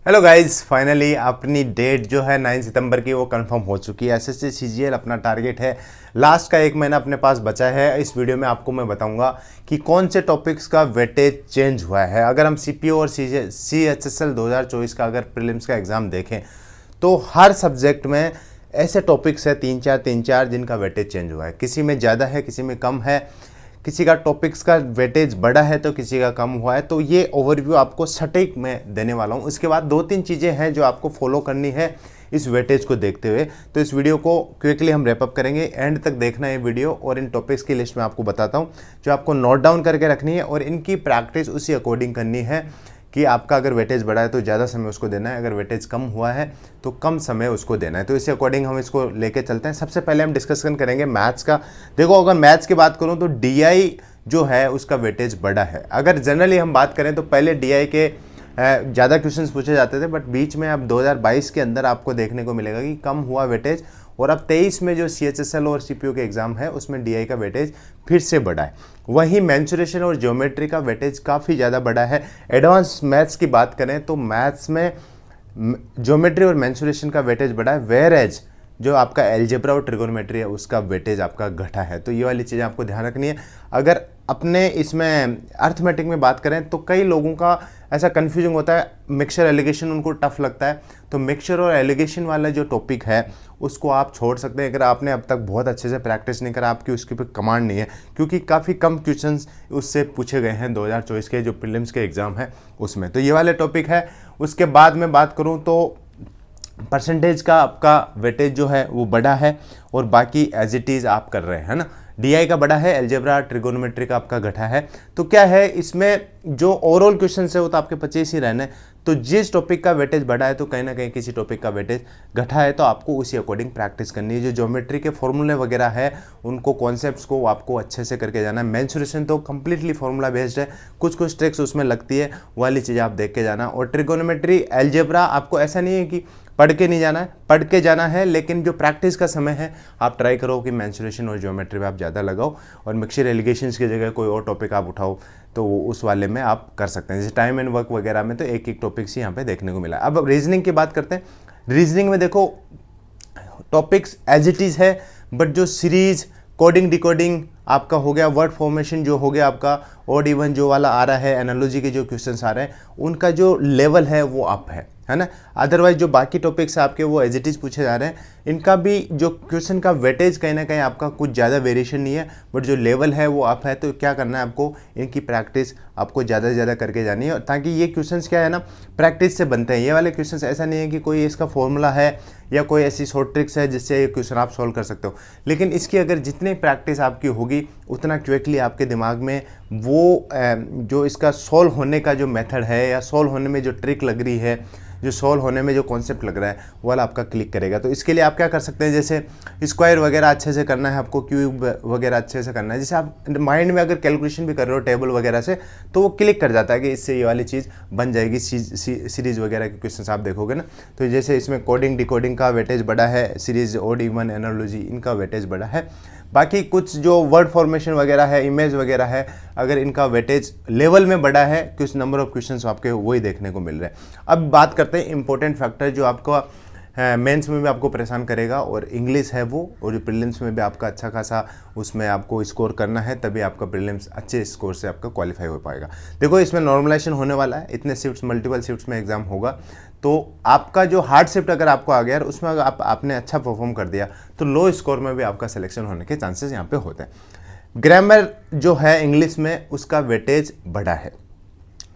Hello guys, finally अपनी date जो है 9 सितंबर की वो कंफर्म हो चुकी है। एसएससी सीजीएल अपना टारगेट है, लास्ट का एक महीना अपने पास बचा है। इस वीडियो में आपको मैं बताऊंगा कि कौन से टॉपिक्स का वेटेज चेंज हुआ है। अगर हम सीपीओ और सीएचएसएल 2024 का अगर प्रीलिम्स का एग्ज़ाम देखें तो हर सब्जेक्ट में ऐसे टॉपिक्स है तीन चार जिनका वेटेज चेंज हुआ है। किसी में ज़्यादा है, किसी में कम है, किसी का टॉपिक्स का वेटेज बड़ा है तो किसी का कम हुआ है। तो ये ओवरव्यू आपको सटीक में देने वाला हूँ। इसके बाद दो तीन चीज़ें हैं जो आपको फॉलो करनी है इस वेटेज को देखते हुए। तो इस वीडियो को क्विकली हम रैप अप करेंगे, एंड तक देखना है वीडियो, और इन टॉपिक्स की लिस्ट में आपको बताता हूँ जो आपको नोट डाउन करके रखनी है और इनकी प्रैक्टिस उसी अकॉर्डिंग करनी है कि आपका अगर वेटेज बढ़ा है तो ज़्यादा समय उसको देना है, अगर वेटेज कम हुआ है तो कम समय उसको देना है। तो इसी अकॉर्डिंग हम इसको लेके चलते हैं। सबसे पहले हम डिस्कशन करेंगे मैथ्स का। देखो, अगर मैथ्स की बात करूं तो डीआई जो है उसका वेटेज बड़ा है। अगर जनरली हम बात करें तो पहले डीआई के ज़्यादा क्वेश्चंस पूछे जाते थे, बट बीच में अब 2022 के अंदर आपको देखने को मिलेगा कि कम हुआ वेटेज, और अब 23 में जो सीएचएसएल और सीपीओ के एग्ज़ाम है उसमें डीआई का वेटेज फिर से बढ़ा है। वहीं मेंसुरेशन और ज्योमेट्री का वेटेज काफ़ी ज़्यादा बढ़ा है। एडवांस मैथ्स की बात करें तो मैथ्स में ज्योमेट्री और मेंसुरेशन का वेटेज बढ़ा है, वेयर एज जो आपका एलजेब्रा और ट्रिगोनोमेट्री है उसका वेटेज आपका घटा है। तो ये वाली चीज़ें आपको ध्यान रखनी है। अगर अपने इसमें अर्थमेटिक में बात करें तो कई लोगों का ऐसा कन्फ्यूजन होता है, मिक्सचर एलिगेशन उनको टफ लगता है, तो मिक्सचर और एलिगेशन वाला जो टॉपिक है उसको आप छोड़ सकते हैं अगर आपने अब तक बहुत अच्छे से प्रैक्टिस नहीं करा, आपकी उसके ऊपर कमांड नहीं है, क्योंकि काफ़ी कम क्वेश्चंस उससे पूछे गए हैं 2024 के जो प्रीलिम्स के एग्ज़ाम है उसमें। तो ये वाले टॉपिक है। उसके बाद में बात करूँ तो परसेंटेज का आपका वेटेज जो है वो बड़ा है, और बाकी एज इट इज़ आप कर रहे हैं ना। डीआई का बड़ा है, एल्जेब्रा ट्रिगोनोमेट्री का आपका घटा है। तो क्या है इसमें जो ओवरऑल क्वेश्चन है वो तो आपके 25 ही रहने। तो जिस टॉपिक का वेटेज बढ़ा है तो कहीं ना कहीं किसी टॉपिक का वेटेज घटा है, तो आपको उसी अकॉर्डिंग प्रैक्टिस करनी है। जो ज्योमेट्री के फॉर्मूले वगैरह है उनको कॉन्सेप्ट्स को आपको अच्छे से करके जाना है। मेंसुरेशन तो कंप्लीटली फॉर्मूला बेस्ड है, कुछ कुछ ट्रिक्स उसमें लगती है, वाली चीज़ आप देख के जाना। और ट्रिगोनोमेट्री एल्जेब्रा आपको ऐसा नहीं है कि पढ़ के नहीं जाना है, पढ़ के जाना है, लेकिन जो प्रैक्टिस का समय है आप ट्राई करो कि मेंसुरेशन और ज्योमेट्री में आप ज़्यादा लगाओ, और मिक्सचर एलिगेशंस की जगह कोई और टॉपिक आप उठाओ तो उस वाले में आप कर सकते हैं। जैसे टाइम एंड वर्क वगैरह में तो एक एक टॉपिक्स ही यहाँ पे देखने को मिला। अब रीजनिंग की बात करते हैं। रीजनिंग में देखो टॉपिक्स एज इट इज़ है, बट जो सीरीज कोडिंग डिकोडिंग आपका हो गया, वर्ड फॉर्मेशन जो हो गया आपका, ऑड इवन जो वाला आ रहा है, एनालॉजी के जो क्वेश्चंस आ रहे हैं उनका जो लेवल है वो अप है ना। अदरवाइज जो बाकी टॉपिक्स आपके वो एज इट इज़ पूछे जा रहे हैं, इनका भी जो क्वेश्चन का वेटेज कहीं ना कहीं आपका कुछ ज़्यादा वेरिएशन नहीं है, बट जो लेवल है वो अप है। तो क्या करना है आपको, इनकी प्रैक्टिस आपको ज़्यादा से ज़्यादा करके जानी है, ताकि ये क्वेश्चंस क्या है ना प्रैक्टिस से बनते हैं। ये वाले क्वेश्चंस ऐसा नहीं है कि कोई इसका फॉर्मूला है या कोई ऐसी शॉर्ट ट्रिक्स है जिससे ये क्वेश्चन आप सॉल्व कर सकते हो, लेकिन इसकी अगर जितनी प्रैक्टिस आपकी होगी उतना क्विकली आपके दिमाग में वो जो इसका सॉल्व होने का जो मेथड है या सॉल्व होने में जो ट्रिक लग रही है, जो सॉल्व होने में जो कॉन्सेप्ट लग रहा है वो वाला आपका क्लिक करेगा। तो इसके लिए आप क्या कर सकते हैं, जैसे स्क्वायर वगैरह अच्छे से करना है आपको, क्यूब वगैरह अच्छे से करना है। जैसे आप माइंड में अगर कैलकुलेशन भी कर रहे हो टेबल वगैरह से, तो वो क्लिक कर जाता है कि इससे ये वाली चीज़ बन जाएगी। सीरीज़ वगैरह के क्वेश्चन आप देखोगे ना, तो जैसे इसमें कोडिंग डिकोडिंग का वेटेज बड़ा है, सीरीज ऑड इवन एनालॉजी इनका वेटेज बड़ा है। बाकी कुछ जो वर्ड फॉर्मेशन वगैरह है, इमेज वगैरह है, अगर इनका वेटेज लेवल में बड़ा है, कुछ नंबर ऑफ क्वेश्चंस आपके वही देखने को मिल रहे हैं। अब बात करते हैं इंपॉर्टेंट फैक्टर जो आपका मेंस में भी आपको परेशान करेगा, और इंग्लिश है वो, और जो प्रीलिम्स में भी आपका अच्छा खासा उसमें आपको स्कोर करना है, तभी आपका प्रीलिम्स अच्छे स्कोर से आपका क्वालिफाई हो पाएगा। देखो, इसमें नॉर्मलाइजेशन होने वाला है, इतने शिफ्ट्स मल्टीपल शिफ्ट्स में एग्जाम होगा, तो आपका जो हार्ड शिफ्ट अगर आपको आ गया और उसमें अगर आपने अच्छा परफॉर्म कर दिया तो लो स्कोर में भी आपका सिलेक्शन होने के चांसेस यहाँ पे होते हैं। ग्रामर जो है इंग्लिश में उसका वेटेज बड़ा है।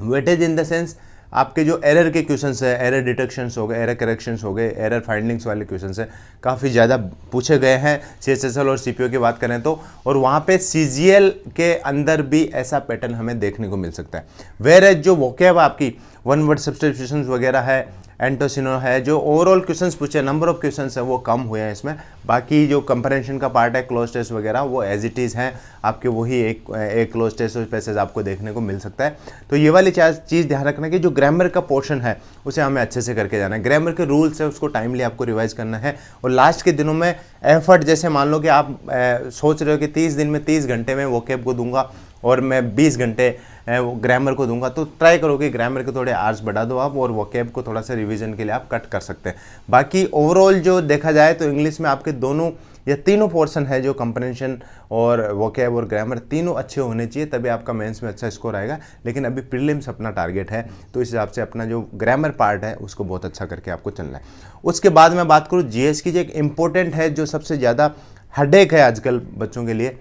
वेटेज इन द सेंस आपके जो एरर के क्वेश्चंस है, एरर डिटेक्शंस हो गए, एरर करेक्शंस हो गए, एरर फाइंडिंग्स वाले क्वेश्चंस है, काफ़ी ज़्यादा पूछे गए हैं सीएचएसएल और सीपीओ की बात करें तो, और वहाँ पे सीजीएल के अंदर भी ऐसा पैटर्न हमें देखने को मिल सकता है। वेयर एज जो वोकैब आपकी वन वर्ड सब्स्टिट्यूशंस वगैरह है, एंटोसिनो है, जो ओवरऑल क्वेश्चंस पूछे, नंबर ऑफ क्वेश्चंस है वो कम हुए हैं इसमें। बाकी जो कंपैरिजन का पार्ट है, क्लोज टेस्ट वगैरह, वो एज इट इज़ हैं आपके, वही एक क्लोज टेस्ट और पैसेज आपको देखने को मिल सकता है। तो ये वाली चीज़ ध्यान रखना कि जो ग्रामर का पोर्शन है उसे हमें अच्छे से करके जाना है। ग्रामर के रूल्स है उसको टाइमली आपको रिवाइज करना है, और लास्ट के दिनों में एफर्ट, जैसे मान लो कि आप सोच रहे हो कि 30 दिन में 30 घंटे में वोकैब को दूंगा, और मैं 20 घंटे ग्रामर को दूंगा, तो ट्राई करो कि ग्रामर के थोड़े आवर्स बढ़ा दो आप, और वोकैब को थोड़ा सा रिवीजन के लिए आप कट कर सकते हैं। बाकी ओवरऑल जो देखा जाए तो इंग्लिश में आपके दोनों या तीनों पोर्शन है, जो कंप्रेंशन और वोकैब और ग्रामर तीनों अच्छे होने चाहिए, तभी आपका मेंस में अच्छा स्कोर आएगा। लेकिन अभी प्रीलिम्स अपना टारगेट है, तो इस हिसाब से अपना जो ग्रामर पार्ट है उसको बहुत अच्छा करके आपको चलना है। उसके बाद मैं बात करूँ जीएस की, जो एक इंपॉर्टेंट है, जो सबसे ज़्यादा हेडेक है आजकल बच्चों के लिए,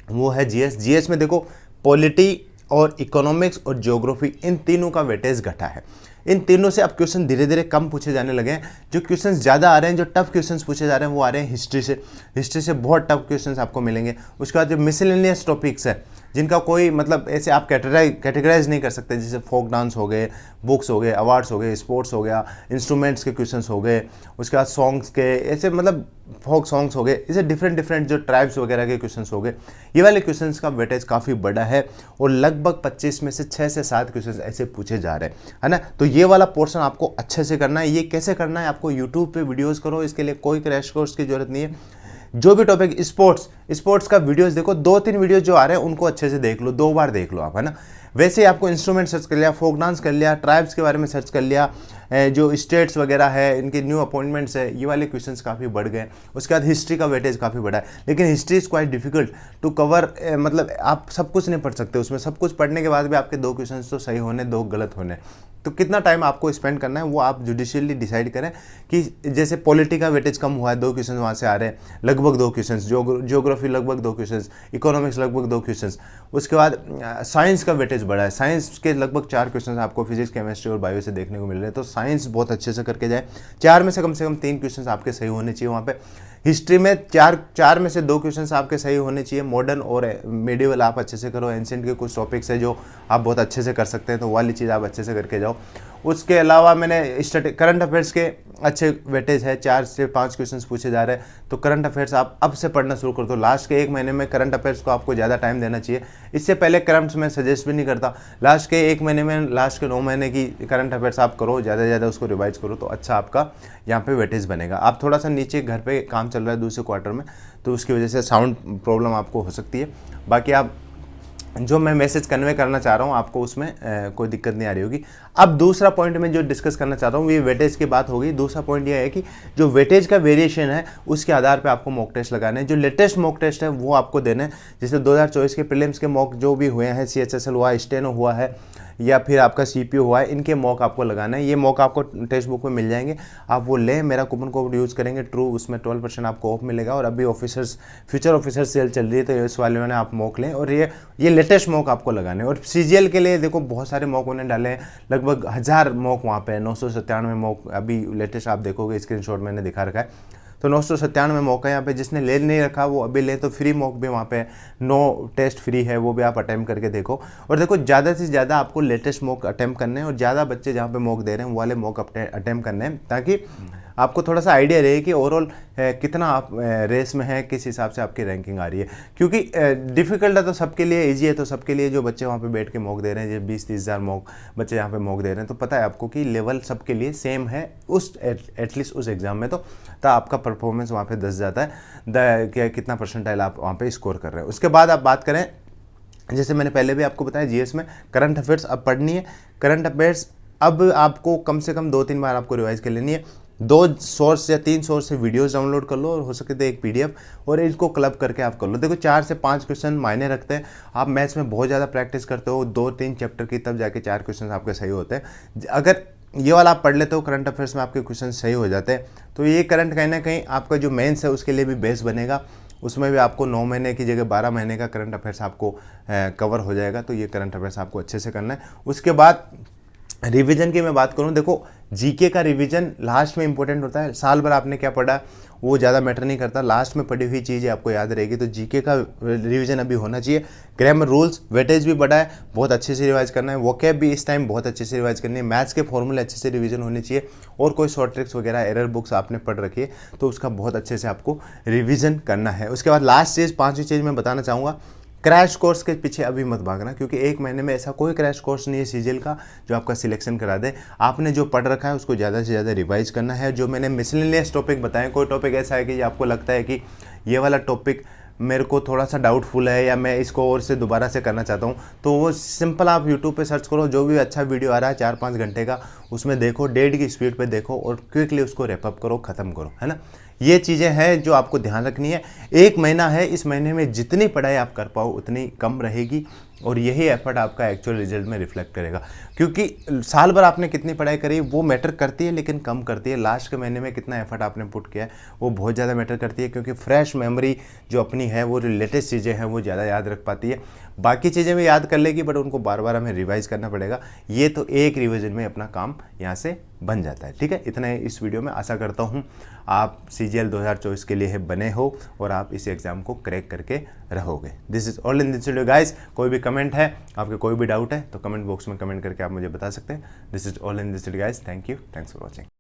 वो है जीएस। जीएस में देखो पॉलिटी और इकोनॉमिक्स और ज्योग्राफी, इन तीनों का वेटेज घटा है। इन तीनों से अब क्वेश्चन धीरे धीरे कम पूछे जाने लगे हैं। जो क्वेश्चंस ज़्यादा आ रहे हैं, जो टफ क्वेश्चंस पूछे जा रहे हैं, वो आ रहे हैं हिस्ट्री से। हिस्ट्री से बहुत टफ क्वेश्चंस आपको मिलेंगे। उसके बाद जो मिसलेनियस टॉपिक्स है, जिनका कोई मतलब ऐसे आप कैटेगराइज नहीं कर सकते, जैसे फोक डांस हो गए, बुक्स हो गए, अवार्ड्स हो गए, स्पोर्ट्स हो गया, इंस्ट्रूमेंट्स के क्वेश्चंस हो गए, उसके बाद सॉन्ग्स के, ऐसे मतलब फोक सॉन्ग्स हो गए, ऐसे डिफरेंट जो ट्राइब्स वगैरह के क्वेश्चंस हो गए। ये वाले क्वेश्चंस का वेटेज काफ़ी बड़ा है, और लगभग 25 में से 6 से 7 क्वेश्चंस ऐसे पूछे जा रहे हैं, है ना। तो ये वाला पोर्शन आपको अच्छे से करना है। ये कैसे करना है, आपको यूट्यूब पे वीडियोस करो, इसके लिए कोई क्रैश कोर्स की जरूरत नहीं है। जो भी टॉपिक, स्पोर्ट्स का वीडियोस देखो, 2-3 वीडियोस जो आ रहे हैं उनको अच्छे से देख लो, 2 बार देख लो आप, है ना। वैसे ही आपको इंस्ट्रूमेंट सर्च कर लिया, फोक डांस कर लिया, ट्राइब्स के बारे में सर्च कर लिया, जो स्टेट्स वगैरह है, इनके न्यू अपॉइंटमेंट्स है, ये वाले क्वेश्चंस काफ़ी बढ़ गए। उसके बाद हिस्ट्री का वेटेज काफ़ी बढ़ा है, लेकिन history is quite difficult to cover, मतलब आप सब कुछ नहीं पढ़ सकते उसमें। सब कुछ पढ़ने के बाद भी आपके 2 क्वेश्चंस तो सही होने, 2 गलत होने। तो कितना टाइम आपको स्पेंड करना है वो आप जुडिशियली डिसाइड करें। कि जैसे पॉलिटी का वेटेज कम हुआ है, 2 क्वेश्चन वहाँ से आ रहे हैं, लगभग 2 क्वेश्चन, ज्योग्राफी लगभग 2 क्वेश्चन, इकोनॉमिक्स लगभग 2 क्वेश्चन। उसके बाद साइंस का वेटेज बढ़ा है, साइंस के लगभग 4 क्वेश्चन आपको फिजिक्स, केमिस्ट्री और बायो से देखने को मिल रहे हैं। तो साइंस बहुत अच्छे से करके जाए, 4 में से कम 3 क्वेश्चन आपके सही होने चाहिए वहाँ पे। हिस्ट्री में 4 में से 2 क्वेश्चंस आपके सही होने चाहिए। मॉडर्न और मेडिवल आप अच्छे से करो, एंशिएंट के कुछ टॉपिक्स है जो आप बहुत अच्छे से कर सकते हैं, तो वाली चीज़ आप अच्छे से करके जाओ। उसके अलावा मैंने करंट अफेयर्स के अच्छे वेटेज है, 4 से 5 क्वेश्चंस पूछे जा रहे हैं, तो करंट अफेयर्स आप अब से पढ़ना शुरू कर दो। लास्ट के 1 महीने में करंट अफेयर्स को आपको ज़्यादा टाइम देना चाहिए। इससे पहले करंट्स मैं सजेस्ट भी नहीं करता। लास्ट के 1 महीने में, लास्ट के 9 महीने की करंट अफेयर्स आप करो, ज़्यादा से ज़्यादा उसको रिवाइज करो, तो अच्छा आपका यहाँ पे वेटेज बनेगा। आप थोड़ा सा नीचे घर पे काम चल रहा है दूसरे क्वार्टर में, तो उसकी वजह से साउंड प्रॉब्लम आपको हो सकती है। बाकी आप जो मैं मैसेज कन्वे करना चाह रहा हूँ आपको, उसमें कोई दिक्कत नहीं आ रही होगी। अब दूसरा पॉइंट मैं जो डिस्कस करना चाहता हूँ, ये वेटेज की बात होगी। दूसरा पॉइंट ये है कि जो वेटेज का वेरिएशन है उसके आधार पे आपको मॉक टेस्ट लगाने हैं। जो लेटेस्ट मॉक टेस्ट है वो आपको देना है। जैसे 2024 के प्रीलिम्स के मॉक जो भी हुए हैं, CHSL हुआ, स्टेनो हुआ है, या फिर आपका CPU हुआ है, इनके मॉक आपको लगाना है। ये मॉक आपको टेक्स्ट बुक में मिल जाएंगे, आप वो लें। मेरा कूपन कोड यूज़ करेंगे ट्रू, उसमें 12% आपको ऑफ मिलेगा। और अभी फ्यूचर ऑफिसर सेल चल रही है, तो इस वाले में आप मॉक लें, और ये लेटेस्ट मॉक आपको लगाने हैं। और CGL के लिए देखो बहुत सारे मॉक उन्हें डाले हैं, लगभग 1000 मॉक वहाँ पे है, 997 मॉक अभी लेटेस्ट आप देखोगे, स्क्रीनशॉट मैंने दिखा रखा है। तो 997 मौका है यहाँ पे। जिसने ले नहीं रखा वो अभी ले, तो फ्री मॉक भी वहाँ पे 9 टेस्ट फ्री है, वो भी आप अटेम्प्ट करके देखो। और देखो ज़्यादा से ज़्यादा आपको लेटेस्ट मॉक अटेम्प्ट करने हैं, और ज़्यादा बच्चे जहाँ पे मॉक दे रहे हैं वो वाले मॉक अटेम्प्ट करने हैं, ताकि आपको थोड़ा सा आइडिया रहे कि ओवरऑल कितना आप रेस में है, किस हिसाब से आपकी रैंकिंग आ रही है। क्योंकि डिफ़िकल्ट है तो सबके लिए, ईजी है तो सबके लिए। जो बच्चे वहाँ पे बैठ के मॉक दे रहे हैं, जो 20-30 हज़ार मॉक बच्चे यहाँ पे मॉक दे रहे हैं, तो पता है आपको कि लेवल सबके लिए सेम है उस एटलीस्ट उस एग्ज़ाम में। तो आपका परफॉर्मेंस वहाँ पे 10 जाता है, कितना परसेंटाइल आप वहाँ पे स्कोर कर रहे हैं। उसके बाद आप बात करें, जैसे मैंने पहले भी आपको बताया, जीएस में करंट अफेयर्स अब पढ़नी है। करंट अफेयर्स अब आपको कम से कम 2-3 बार आपको रिवाइज कर लेनी है। 2 सोर्स या 3 सोर्स से वीडियोस डाउनलोड कर लो, और हो सके तो एक PDF, और इसको क्लब करके आप कर लो। देखो 4 से 5 क्वेश्चन मायने रखते हैं। आप मैथ्स में बहुत ज़्यादा प्रैक्टिस करते हो 2-3 चैप्टर की, तब जाके 4 क्वेश्चन आपके सही होते हैं। अगर ये वाला आप पढ़ लेते हो, करंट अफेयर्स में आपके क्वेश्चन सही हो जाते हैं, तो ये करंट कहीं ना कहीं आपका जो मेंस है उसके लिए भी बेस बनेगा। उसमें भी आपको 9 महीने की जगह 12 महीने का करंट अफेयर्स आपको कवर हो जाएगा। तो ये करंट अफेयर्स आपको अच्छे से करना है। उसके बाद रिवीजन की मैं बात करूं, देखो जीके का रिवीजन लास्ट में इंपॉर्टेंट होता है। साल भर आपने क्या पढ़ा वो ज़्यादा मैटर नहीं करता, लास्ट में पढ़ी हुई चीज़ें आपको याद रहेगी। तो जीके का रिवीजन अभी होना चाहिए। ग्रामर रूल्स वेटेज भी बढ़ा है, बहुत अच्छे से रिवाइज करना है। वोकैब भी इस टाइम बहुत अच्छे से रिवाइज करनी है। मैथ्स के फॉर्मूले अच्छे से रिवीजन होने चाहिए, और कोई शॉर्ट ट्रिक्स वगैरह एरर बुक्स आपने पढ़ रखी है तो उसका बहुत अच्छे से आपको रिविजन करना है। उसके बाद लास्ट चीज़, 5वीं चीज़ मैं बताना चाहूँगा, क्रैश कोर्स के पीछे अभी मत भागना, क्योंकि 1 महीने में ऐसा कोई क्रैश कोर्स नहीं है CGL का जो आपका सिलेक्शन करा दे। आपने जो पढ़ रखा है उसको ज़्यादा से ज़्यादा रिवाइज करना है। जो मैंने मिसलेनियस टॉपिक बताए, कोई टॉपिक ऐसा है कि आपको लगता है कि ये वाला टॉपिक मेरे को थोड़ा सा डाउटफुल है या मैं इसको और से दोबारा से करना चाहता हूँ, तो वो सिंपल आप यूट्यूब पे सर्च करो, जो भी अच्छा वीडियो आ रहा है 4-5 घंटे का, उसमें देखो, 1.5 की स्पीड पे देखो और क्विकली उसको रैपअप करो, ख़त्म करो, है ना। ये चीज़ें हैं जो आपको ध्यान रखनी है। 1 महीना है, इस महीने में जितनी पढ़ाई आप कर पाओ उतनी कम रहेगी और यही एफर्ट आपका एक्चुअल रिजल्ट में रिफ्लेक्ट करेगा। क्योंकि साल भर आपने कितनी पढ़ाई करी वो मैटर करती है, लेकिन कम करती है लास्ट के महीने में कितना एफर्ट आपने पुट किया है वो बहुत ज़्यादा मैटर करती है। क्योंकि फ्रेश मेमोरी जो अपनी है वो लेटेस्ट चीज़ें हैं वो ज़्यादा याद रख पाती है। बाकी चीज़ें भी याद कर लेगी बट उनको बार बार हमें रिवाइज करना पड़ेगा। ये तो एक रिवीजन में अपना काम यहाँ से बन जाता है। ठीक है, इतना ही इस वीडियो में। आशा करता हूँ आप CGL 2024 के लिए बने हो और आप इस एग्ज़ाम को क्रैक करके रहोगे। This is all in this video guys. कोई भी कमेंट है, आपके कोई भी डाउट है तो कमेंट बॉक्स में कमेंट करके आप मुझे बता सकते हैं। This is all in this video guys. Thank you, thanks for watching.